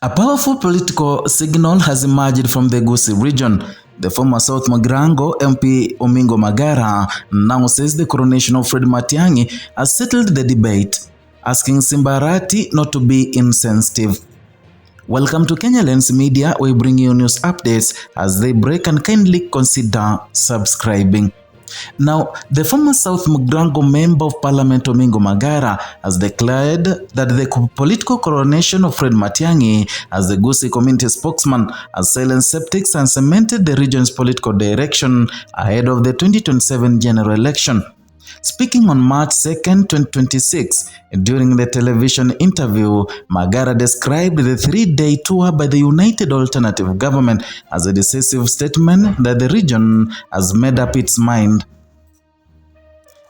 A powerful political signal has emerged from the Kisii region. The former South Magara MP Omingo Magara now says the coronation of Fred Matiangi has settled the debate, asking Simba Arati not to be insensitive. Welcome to Kenya Lens Media. We bring you news updates as they break, and kindly consider subscribing. Now, the former South Magara Member of Parliament Omingo Magara has declared that the political coronation of Fred Matiangi as the Kisii community spokesman has silenced skeptics and cemented the region's political direction ahead of the 2027 general election. Speaking on March 2, 2026, during the television interview, Magara described the three-day tour by the United Alternative Government as a decisive statement that the region has made up its mind.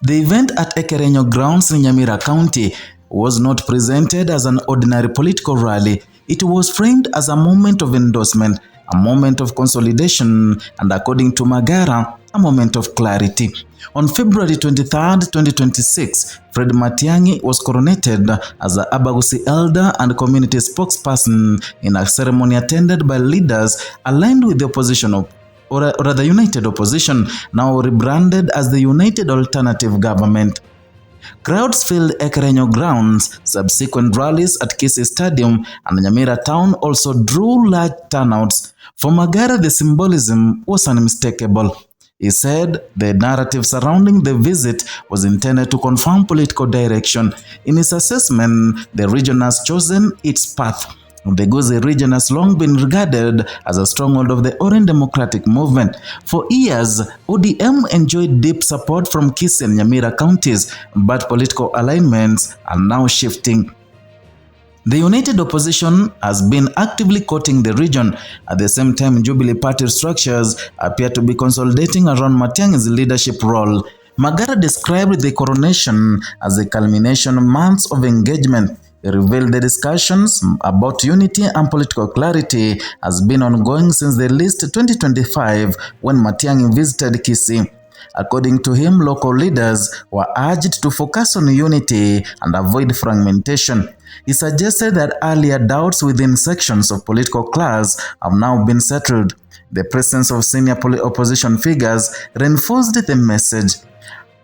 The event at Ekerenyo grounds in Nyamira County was not presented as an ordinary political rally. It was framed as a moment of endorsement, a moment of consolidation, and according to Magara, a moment of clarity. On February 23, 2026, Fred Matiangi was coronated as the Kisii elder and community spokesperson in a ceremony attended by leaders aligned with the opposition or rather United Opposition, now rebranded as the United Alternative Government. Crowds filled Ekerenyo grounds. Subsequent rallies at Kisii Stadium and Nyamira town also drew large turnouts. For Magara, the symbolism was unmistakable. He said the narrative surrounding the visit was intended to confirm political direction. In his assessment, the region has chosen its path. The Kisii region has long been regarded as a stronghold of the Orange Democratic Movement. For years, ODM enjoyed deep support from Kisii and Nyamira counties, but political alignments are now shifting. The United Opposition has been actively courting the region. At the same time, Jubilee Party structures appear to be consolidating around Matiangi's leadership role. Magara described the coronation as a culmination of months of engagement. He revealed the discussions about unity and political clarity has been ongoing since the least 2025 when Matiangi visited Kisii. According to him, local leaders were urged to focus on unity and avoid fragmentation. He suggested that earlier doubts within sections of political class have now been settled. The presence of senior opposition figures reinforced the message.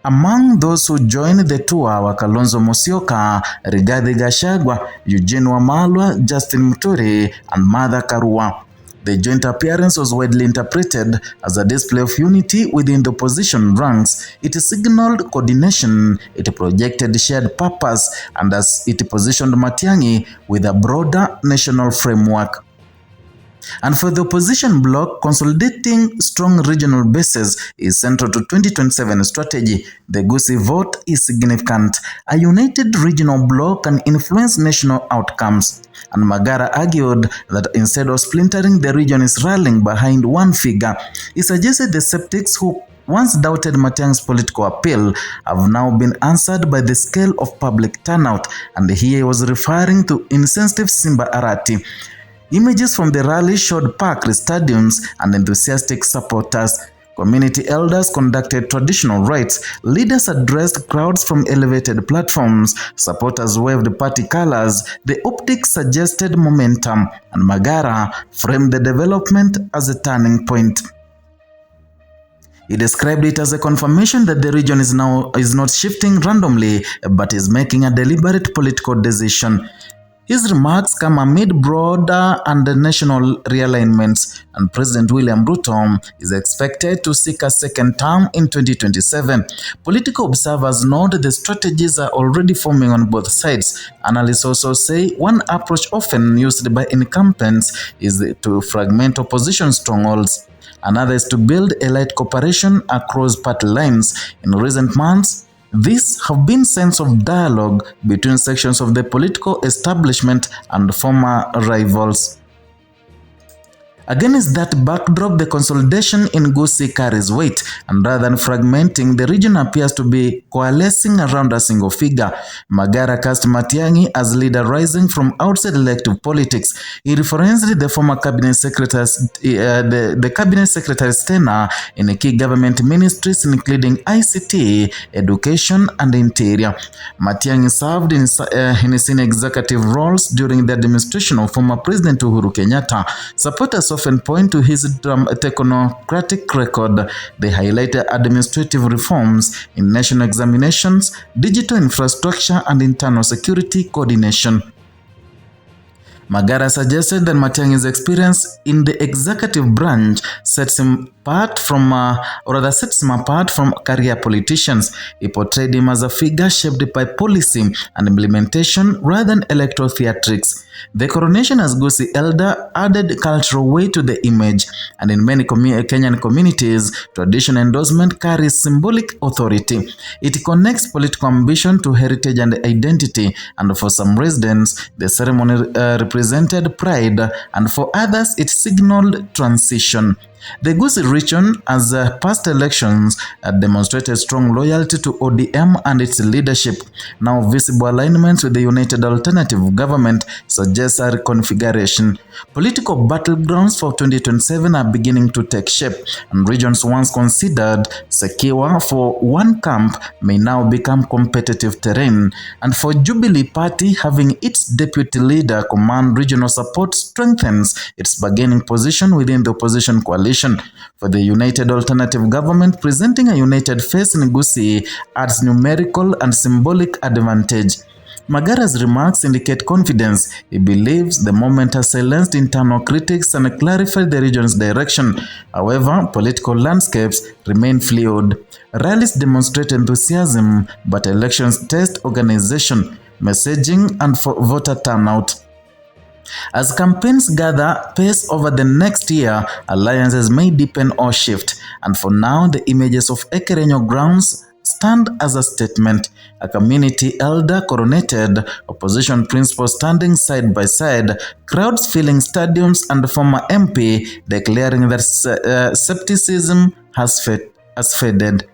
Among those who joined the tour were Kalonzo Musyoka, Rigathi Gachagua, Eugene Wamalwa, Justin Muturi, and Martha Karua. The joint appearance was widely interpreted as a display of unity within the opposition ranks. It signaled coordination, it projected shared purpose, and as it positioned Matiangi with a broader national framework. And for the opposition bloc, consolidating strong regional bases is central to 2027 strategy. The Kisii vote is significant. A united regional bloc can influence national outcomes. And Magara argued that instead of splintering, the region is rallying behind one figure. He suggested the skeptics who once doubted Matiangi's political appeal have now been answered by the scale of public turnout, and here he was referring to insensitive Simba Arati. Images from the rally showed packed stadiums and enthusiastic supporters. Community elders conducted traditional rites, leaders addressed crowds from elevated platforms, supporters waved party colors. The optics suggested momentum, and Magara framed the development as a turning point. He described it as a confirmation that the region is not shifting randomly, but is making a deliberate political decision. His remarks come amid broader and national realignments, and President William Ruto is expected to seek a second term in 2027. Political observers note the strategies are already forming on both sides. Analysts also say one approach often used by incumbents is to fragment opposition strongholds. Another is to build elite cooperation across party lines. In recent months, these have been signs of dialogue between sections of the political establishment and former rivals. Against that backdrop, the consolidation in Gusii carries weight, and rather than fragmenting, the region appears to be coalescing around a single figure. Magara cast Matiangi as leader rising from outside elective politics. He referenced the former cabinet secretary's the cabinet secretary's tenure in key government ministries including ICT, education, and interior. Matiangi served in senior executive roles during the administration of former President Uhuru Kenyatta. Supporters often point to his technocratic record. They highlighted administrative reforms in national examinations, digital infrastructure, and internal security coordination. Magara suggested that Matiangi's experience in the executive branch sets him apart from career politicians. He portrayed him as a figure shaped by policy and implementation rather than electoral theatrics. The coronation as Gusii elder added cultural weight to the image, and in many Kenyan communities, traditional endorsement carries symbolic authority. It connects political ambition to heritage and identity, and for some residents, the ceremony represented pride, and for others, it signaled transition. The Gusii region, as past elections, demonstrated strong loyalty to ODM and its leadership. Now visible alignments with the United Alternative Government suggests a reconfiguration. Political battlegrounds for 2027 are beginning to take shape, and regions once considered secure for one camp may now become competitive terrain. And for Jubilee Party, having its deputy leader command regional support strengthens its bargaining position within the opposition coalition. For the United Alternative Government, presenting a united face in Gusii adds numerical and symbolic advantage. Magara's remarks indicate confidence. He believes the moment has silenced internal critics and clarified the region's direction. However, political landscapes remain fluid. Rallies demonstrate enthusiasm, but elections test organization, messaging, and voter turnout. As campaigns gather pace over the next year, alliances may deepen or shift, and for now, the images of Ekerenyo grounds stand as a statement. A community elder coronated, opposition principals standing side by side, crowds filling stadiums, and the former MP declaring that skepticism has faded.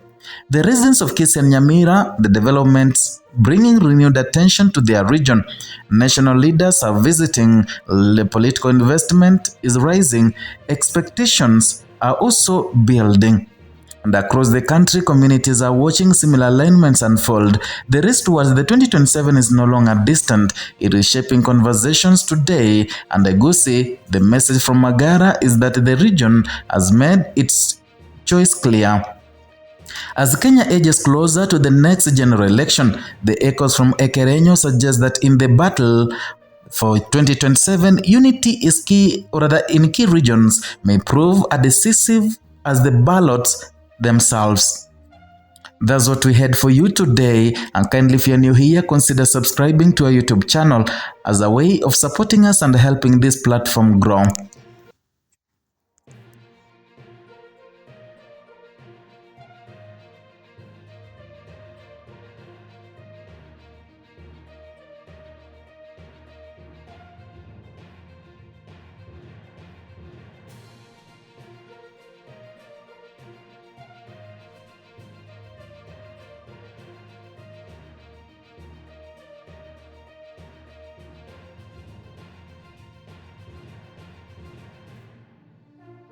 The residents of Kisii and Nyamira, the developments bringing renewed attention to their region. National leaders are visiting, the political investment is rising, expectations are also building. And across the country, communities are watching similar alignments unfold. The race towards the 2027 is no longer distant. It is shaping conversations today. And at Gusii, the message from Magara is that the region has made its choice clear. As Kenya edges closer to the next general election, the echoes from Ekerenyo suggest that in the battle for 2027, unity is key, or rather in key regions, may prove as decisive as the ballots themselves. That's what we had for you today, and kindly, if you're new here, consider subscribing to our YouTube channel as a way of supporting us and helping this platform grow.